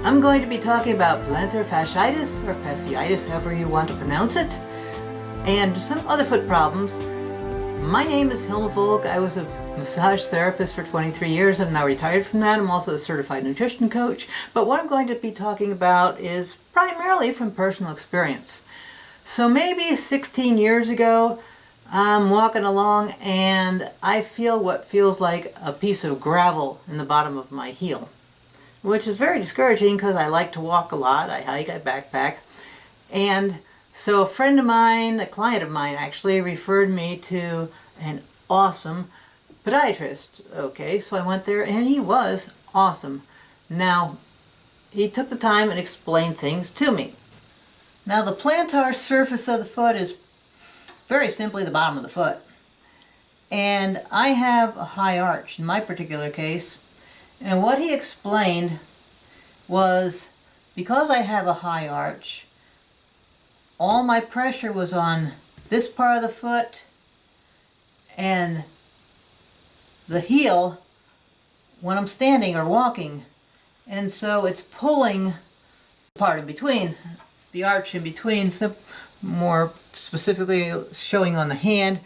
I'm going to be talking about plantar fasciitis, or fasciitis, however you want to pronounce it, and some other foot problems. My name is Hilma Volk. I was a massage therapist for 23 years. I'm now retired from that. I'm also a certified nutrition coach. But what I'm going to be talking about is primarily from personal experience. So maybe 16 years ago, I'm walking along and I feel what feels like a piece of gravel in the bottom of my heel, which is very discouraging because I like to walk a lot. I hike, I backpack. And so a friend of mine, a client of mine actually, referred me to an awesome podiatrist. Okay, so I went there and he was awesome. Now, he took the time and explained things to me. Now, the plantar surface of the foot is very simply the bottom of the foot. And I have a high arch in my particular case. And what he explained was, because I have a high arch, all my pressure was on this part of the foot and the heel when I'm standing or walking. And so it's pulling the part in between, the arch in between, more specifically showing on the hand.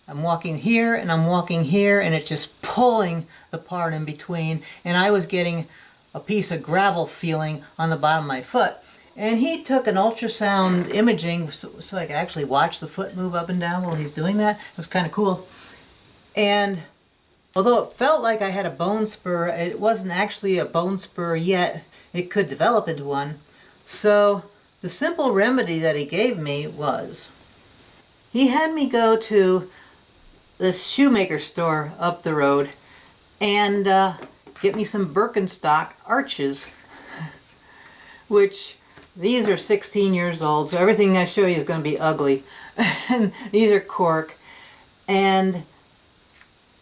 I'm walking here and I'm walking here and it's just pulling the part in between, and I was getting a piece of gravel feeling on the bottom of my foot. And he took an ultrasound imaging so I could actually watch the foot move up and down while he's doing that. It was kind of cool. And although it felt like I had a bone spur, it wasn't actually a bone spur yet. It could develop into one. So the simple remedy that he gave me was, he had me go to the shoemaker store up the road and get me some Birkenstock arches, which these are 16 years old, so everything I show you is going to be ugly. And these are cork, and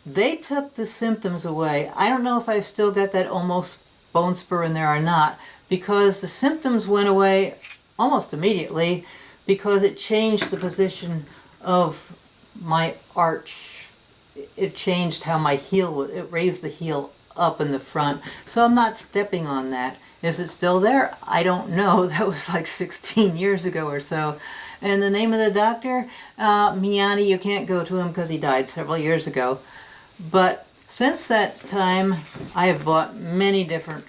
they took the symptoms away. I don't know if I've still got that almost bone spur in there or not, because the symptoms went away almost immediately because it changed the position of my arch. It changed how my heel was. It raised the heel up in the front. So I'm not stepping on that. Is it still there? I don't know. That was like 16 years ago or so. And the name of the doctor? Miani. You can't go to him because he died several years ago. But since that time, I have bought many different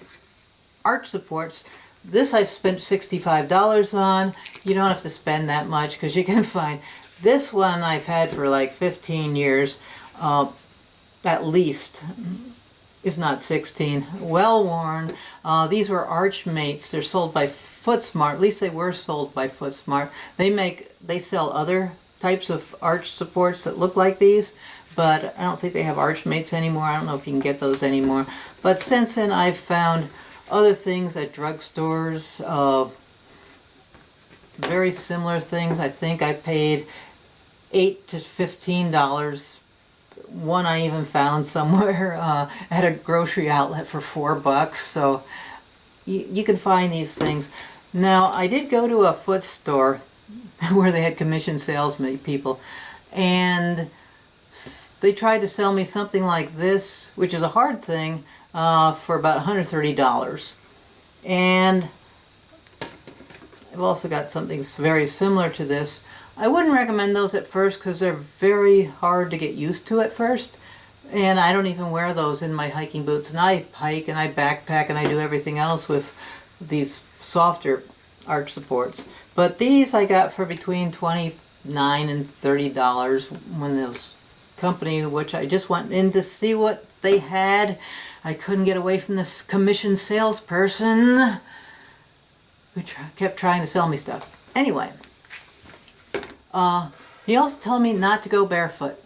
arch supports. This I've spent $65 on. You don't have to spend that much because you can find. This one I've had for like 15 years, at least, if not 16. Well worn. These were Arch Mates. They're sold by FootSmart. At least they were sold by FootSmart. They sell other types of arch supports that look like these, but I don't think they have Arch Mates anymore. I don't know if you can get those anymore. But since then, I've found other things at drugstores, very similar things. I think I paid $8 to $15. One I even found somewhere at a grocery outlet for $4. So you can find these things. Now, I did go to a foot store where they had commission salespeople, and they tried to sell me something like this, which is a hard thing, for about $130. And I've also got something very similar to this. I wouldn't recommend those at first because they're very hard to get used to at first. And I don't even wear those in my hiking boots. And I hike and I backpack and I do everything else with these softer arch supports. But these I got for between $29 and $30 when this company, which I just went in to see what they had. I couldn't get away from this commission salesperson who kept trying to sell me stuff. Anyway. He also told me not to go barefoot.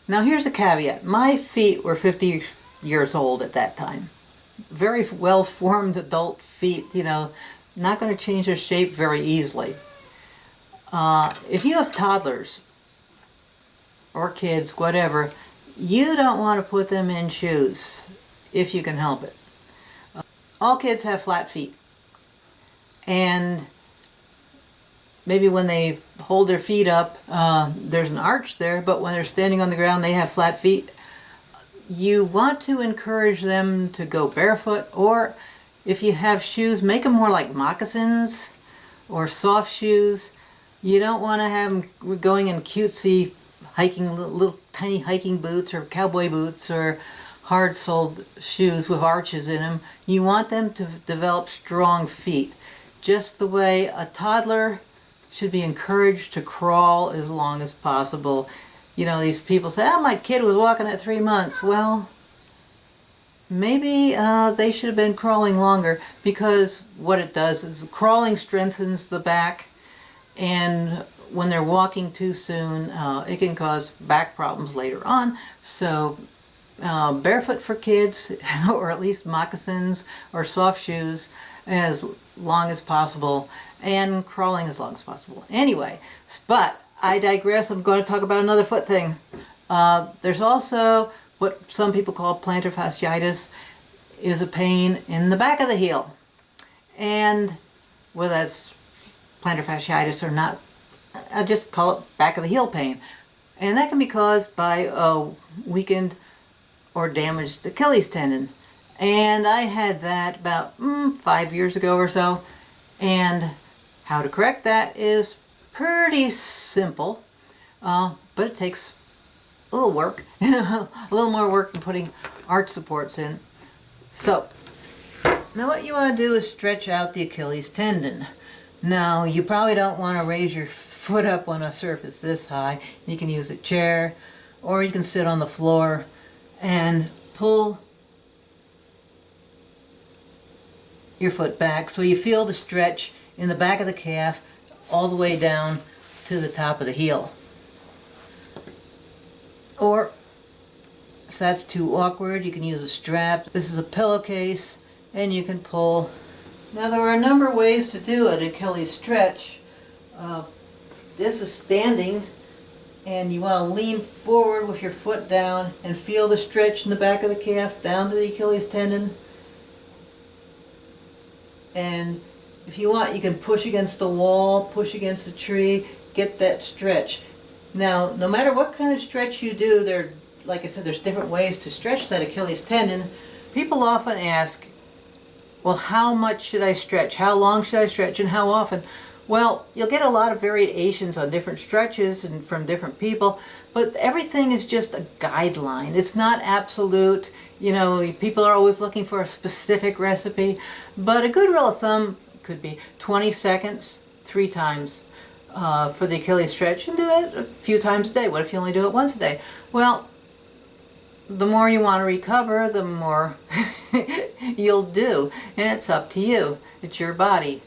Now here's a caveat. My feet were 50 years old at that time. Very well-formed adult feet, not going to change their shape very easily. If you have toddlers or kids, whatever, you don't want to put them in shoes if you can help it. All kids have flat feet. And maybe when they hold their feet up, there's an arch there, but when they're standing on the ground, they have flat feet. You want to encourage them to go barefoot, or if you have shoes, make them more like moccasins or soft shoes. You don't want to have them going in cutesy hiking, little tiny hiking boots or cowboy boots or hard-soled shoes with arches in them. You want them to develop strong feet, just the way a toddler should be encouraged to crawl as long as possible. You know, these people say, oh, my kid was walking at 3 months. Well, maybe they should have been crawling longer, because what it does is crawling strengthens the back, and when they're walking too soon, it can cause back problems later on. So barefoot for kids, or at least moccasins or soft shoes as long as possible, and crawling as long as possible. Anyway, but I digress. I'm going to talk about another foot thing. There's also what some people call plantar fasciitis, is a pain in the back of the heel. And whether that's plantar fasciitis or not, I just call it back of the heel pain. And that can be caused by a weakened or damaged Achilles tendon. And I had that about 5 years ago or so. And how to correct that is pretty simple, but it takes a little work, a little more work than putting arch supports in. So, now what you want to do is stretch out the Achilles tendon. Now, you probably don't want to raise your foot up on a surface this high. You can use a chair, or you can sit on the floor and pull your foot back so you feel the stretch in the back of the calf all the way down to the top of the heel. Or if that's too awkward, you can use a strap. This is a pillowcase, and you can pull. Now, there are a number of ways to do an Achilles stretch. This is standing, and you want to lean forward with your foot down and feel the stretch in the back of the calf down to the Achilles tendon. And if you want, you can push against the wall, push against the tree, get that stretch. Now, no matter what kind of stretch you do, like I said, there's different ways to stretch that Achilles tendon. People often ask, well, how much should I stretch? How long should I stretch, and how often? Well, you'll get a lot of variations on different stretches and from different people, but everything is just a guideline. It's not absolute. You know, people are always looking for a specific recipe, but a good rule of thumb could be 20 seconds, 3 times for the Achilles stretch, and do that a few times a day. What if you only do it once a day? Well, the more you want to recover, the more you'll do, and it's up to you. It's your body.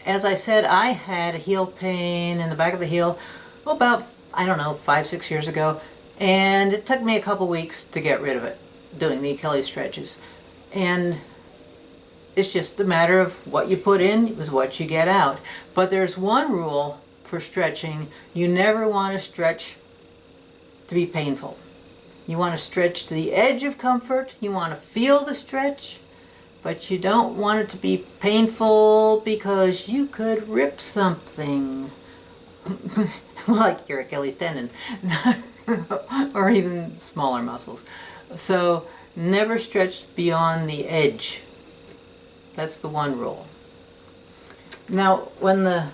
As I said, I had a heel pain in the back of the heel about, I don't know, 5-6 years ago, and it took me a couple weeks to get rid of it, doing the Achilles stretches. And it's just a matter of what you put in is what you get out. But there's one rule for stretching. You never want to stretch to be painful. You want to stretch to the edge of comfort. You want to feel the stretch, but you don't want it to be painful, because you could rip something like your Achilles tendon or even smaller muscles. So never stretch beyond the edge. That's the one rule. Now, when the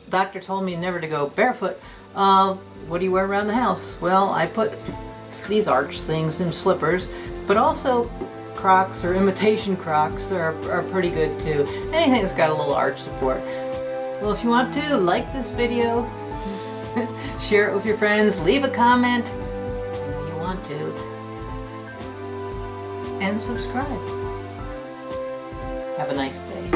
doctor told me never to go barefoot, what do you wear around the house? Well, I put these arch things in slippers, but also Crocs or imitation Crocs are pretty good too. Anything that's got a little arch support. Well, if you want to, like this video, share it with your friends, leave a comment if you want to, and subscribe. Have a nice day.